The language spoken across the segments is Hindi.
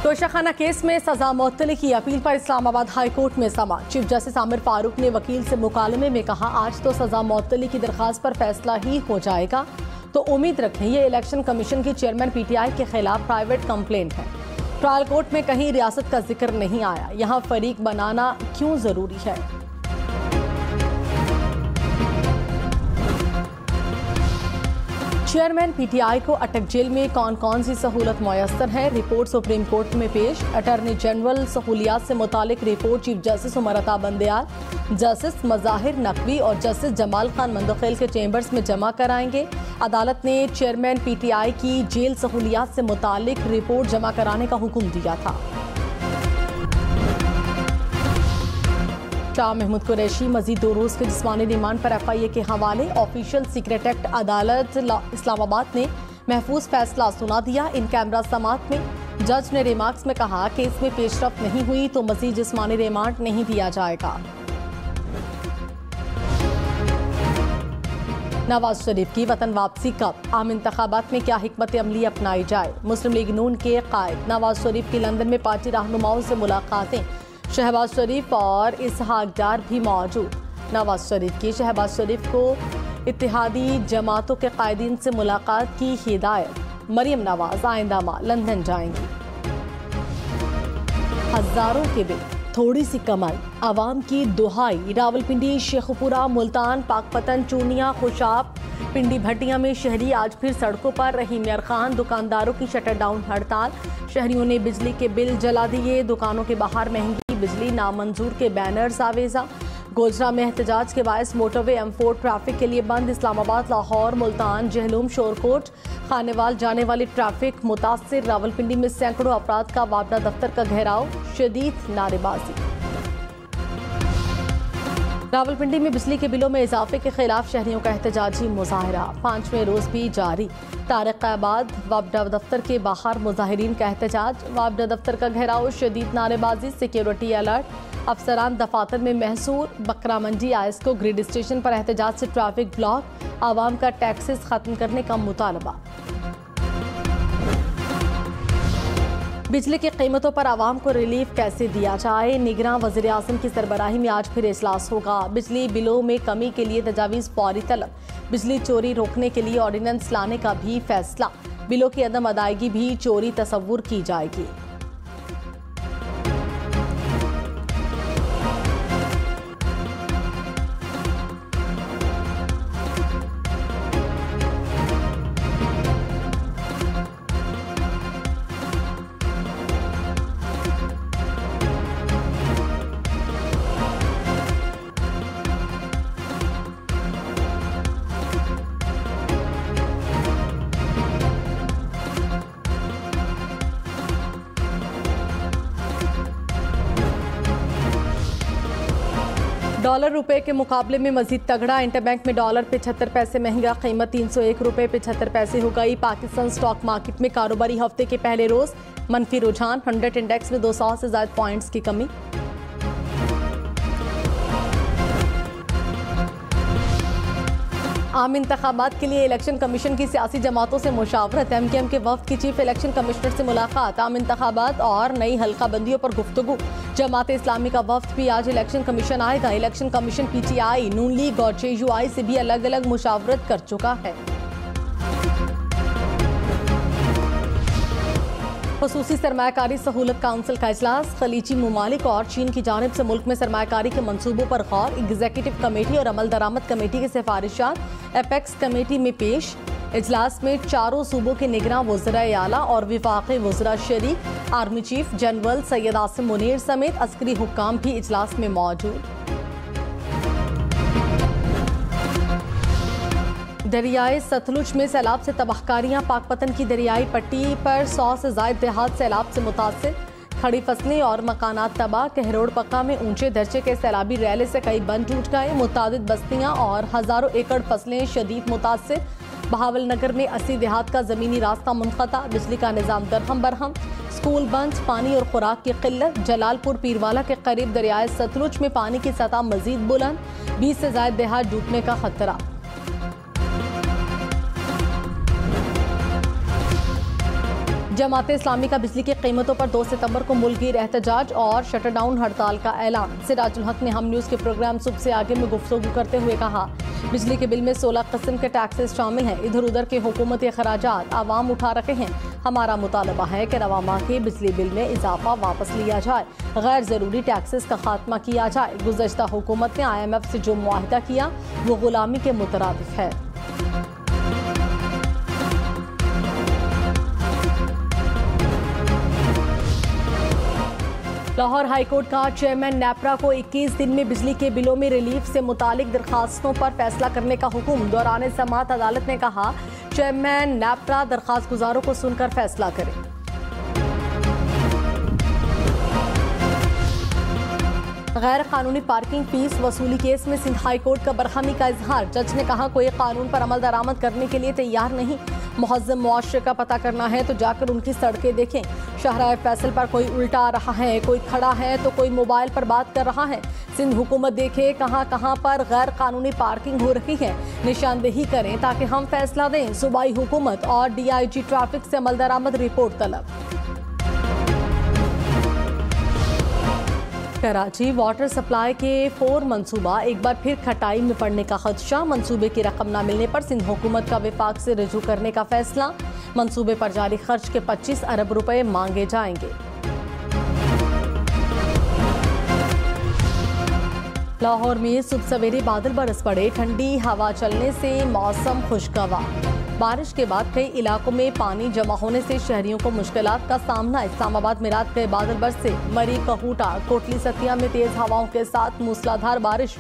तोशाखाना केस में सजा मुअत्तली की अपील पर इस्लामाबाद हाई कोर्ट में समाअत। चीफ जस्टिस आमिर फारूक ने वकील से मुकालमे में कहा, आज तो सजा मुअत्तली की दरख्वास्त पर फैसला ही हो जाएगा, तो उम्मीद रखें ये इलेक्शन कमीशन की चेयरमैन PTI के खिलाफ प्राइवेट कंप्लेंट है। ट्रायल कोर्ट में कहीं रियासत का जिक्र नहीं आया, यहाँ फरीक बनाना क्यों जरूरी है। चेयरमैन PTI को अटक जेल में कौन कौन सी सहूलत मुयस्सर है, रिपोर्ट सुप्रीम कोर्ट में पेश। अटॉर्नी जनरल सहूलियात से मुतालिक report chief justice Umar Ata Bandial, justice Mazahir Naqvi और जस्टिस जमाल खान मंदखेल के चैम्बर्स में जमा कराएंगे। अदालत ने चेयरमैन PTI की जेल सहूलियात से मुतालिक रिपोर्ट जमा कराने का हुक्म दिया था। शाह महमूद कुरैशी मजीद 2 रोज़ के जिस्मानी रिमांड पर FIA के हवाले। ऑफिशियल सीक्रेट एक्ट अदालत इस्लामाबाद ने महफूज फैसला सुना दिया। इन कैमरा समाअत में जज ने रिमार्क्स में कहा कि इसमें पेशरफ नहीं हुई तो मजीद जिस्मानी रिमांड नहीं दिया जाएगा। नवाज शरीफ की वतन वापसी कब, आम इंतखाबात में क्या हिकमत अमली अपनाई जाए। मुस्लिम लीग नून के कायद नवाज शरीफ की लंदन में पार्टी रहनुमाओं से मुलाकातें। शहबाज शरीफ और इसहाक डार भी मौजूद। नवाज शरीफ की शहबाज शरीफ को इत्तेहादी जमातों के कायदीन से मुलाकात की हिदायत। मरियम नवाज आइंदा माह लंदन जाएंगी। हजारों के बिल, थोड़ी सी कमाई, आवाम की दुहाई। रावलपिंडी, शेखुपुरा, मुल्तान, पाकपतन, चूनिया, खुशाब, पिंडी भट्टिया में शहरी आज फिर सड़कों पर। रहीम यार खान, दुकानदारों की शटर डाउन हड़ताल। शहरियों ने बिजली के बिल जला दिए, दुकानों के बाहर महंगी बिजली, नामंजूर के बैनर्स आवेजा। गोजरा में एहतजाज के बायस मोटरवे M4 ट्रैफिक के लिए बंद। इस्लामाबाद, लाहौर, मुल्तान, जहलूम, शोरकोट, खानेवाल जाने वाली ट्रैफिक मुतासिर। रावलपिंडी में सैकड़ों अफराद का वापडा दफ्तर का घेराव, शदीद नारेबाजी। रावलपिंडी में बिजली के बिलों में इजाफे के खिलाफ शहरियों का एहतजाजी मुजाहरा 5वें रोज भी जारी। तारिकाबाद वापडा दफ्तर के बाहर मुजाहिरीन का एहतजाज, वापडा दफ्तर का घेराव, शदीद नारेबाजी, सिक्योरिटी अलर्ट। अफसरान दफातर में महसूर। बकरा मंडी ISCO ग्रिड स्टेशन पर एहतजाज से ट्रैफिक ब्लॉक। आवाम का टैक्सेस खत्म करने का मुतालबा। बिजली की कीमतों पर आवाम को रिलीफ कैसे दिया जाए, निगरान वज़ीर आज़म की सरबराही में आज फिर इजलास होगा। बिजली बिलों में कमी के लिए तजावीज़ फौरी तलब। बिजली चोरी रोकने के लिए ऑर्डिनेंस लाने का भी फैसला। बिलों की अदम अदायगी भी चोरी तस्वुर की जाएगी। डॉलर रुपए के मुकाबले में मजीद तगड़ा। इंटरबैंक में डॉलर 75 पैसे महंगा, कीमत 301 रुपए 75 पैसे हो गई। पाकिस्तान स्टॉक मार्केट में कारोबारी हफ्ते के पहले रोज मनफी रुझान, 100 इंडेक्स में 200 से ज्यादा पॉइंट्स की कमी। आम इंतखाबात के लिए इलेक्शन कमीशन की सियासी जमातों से मुशावरत। MKM के वफ्द की चीफ इलेक्शन कमिश्नर से मुलाकात। आम इंतखाबात और नई हल्का बंदियों पर गुफ्तगू। जमात इस्लामी का वफ्द भी आज इलेक्शन कमीशन आएगा। इलेक्शन कमीशन PTI, नून लीग और JUI से भी अलग अलग मुशावरत कर चुका है। ख़ुसूसी सरमायाकारी सहूलत काउंसिल का इजलास। खलीजी ममालिक और चीन की जानिब से मुल्क में सरमायाकारी के मंसूबों पर गौर। एग्जीक्यूटिव कमेटी और अमल दरामद कमेटी की सिफारिशात एपेक्स कमेटी में पेश। इजलास में चारों सूबों के निगरान वज़राए आला और विफाक़ी वज़रा शरीक। Army chief general Syed Asim Munir समेत अस्करी हुक्काम भी इजलास में मौजूद। दरियाए सतलुज में सैलाब से तबाहकारियां। पाकपतन की दरियाई पट्टी पर 100 से ज्यादा देहात सैलाब से मुतासिर। खड़ी फसलें और मकानात तबाह। कहरोड़ पक्का में ऊंचे दर्जे के सैलाबी रैले से कई बंद टूट गए। मुतादिद बस्तियां और हजारों एकड़ फसलें शदीद मुतासिर। बहावल नगर में 80 देहात का जमीनी रास्ता मुनक़ता। बिजली का निज़ाम दरहम बरहम। स्कूल बंद। पानी और खुराक की किल्लत। जलालपुर पीरवाला के करीब दरियाए सतलुज में पानी की सतह मजीद बुलंद। 20 से ज्यादा देहात डूबने का खतरा। जमाते इस्लामी का बिजली की कीमतों पर 2 सितंबर को मुल्कगीर एहतजाज और शटरडाउन हड़ताल का ऐलान। सिराजुल हक ने हम न्यूज़ के प्रोग्राम सुबह से आगे में गुफ्तगू करते हुए कहा, बिजली के बिल में 16 किस्म के टैक्सेस शामिल हैं। इधर उधर के हुकूमती अखराजात आवाम उठा रहे हैं। हमारा मुतालबा है कि रवा माह के बिजली बिल में इजाफा वापस लिया जाए, गैर ज़रूरी टैक्सेस का खात्मा किया जाए। गुज़श्ता हुकूमत ने IMF से जो मुआहिदा किया वो गुलामी के मुतरादिफ है। लाहौर हाईकोर्ट का चेयरमैन नेपरा को 21 दिन में बिजली के बिलों में रिलीफ से मुतालिक दरखास्तों पर फैसला करने का हुक्म। दौरान समाअत अदालत ने कहा, चेयरमैन नेपरा दरखास्त गुजारों को सुनकर फैसला करें। गैर कानूनी पार्किंग फीस वसूली केस में सिंध हाई कोर्ट का बरहमी का इजहार। जज ने कहा, कोई कानून पर अमल दरामद करने के लिए तैयार नहीं। मुहज़्ज़म मुआशरे का पता करना है तो जाकर उनकी सड़कें देखें। शाहराह फैसल पर कोई उल्टा आ रहा है, कोई खड़ा है तो कोई मोबाइल पर बात कर रहा है। सिंध हुकूमत देखे कहां कहां पर गैर कानूनी पार्किंग हो रही है, निशानदेही करें ताकि हम फैसला दें। सूबाई हुकूमत और DIG ट्रैफिक से अमल दरामद रिपोर्ट तलब। कराची वाटर सप्लाई के 4 मंसूबा एक बार फिर खटाई में पड़ने का खदशा। मंसूबे की रकम न मिलने पर सिंध हुकूमत का विफाक से रजू करने का फैसला। मंसूबे पर जारी खर्च के 25 अरब रुपए मांगे जाएंगे। लाहौर में सुबह सवेरे बादल बरस पड़े, ठंडी हवा चलने से मौसम खुशगवार। बारिश के बाद कई इलाकों में पानी जमा होने से शहरियों को मुश्किलात का सामना। इस्लामाबाद में रात गए बादल बरसे, मरी, कहूटा, कोटली सतिया में तेज हवाओं के साथ मूसलाधार बारिश।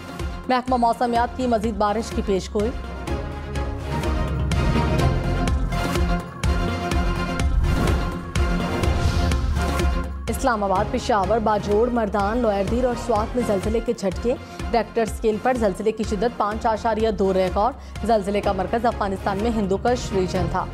महकमा मौसमियात की मजीद बारिश की पेशगोई। इस्लामाबाद, पेशावर, बाजोड़, मर्दान, लोयरदीर और स्वात में जलजिले के झटके। रेक्टर स्केल पर जलजिले की शिद्दत 5.2 रिकॉर्ड। जलजिले का मरकज अफगानिस्तान में हिंदुकुश रीजन था।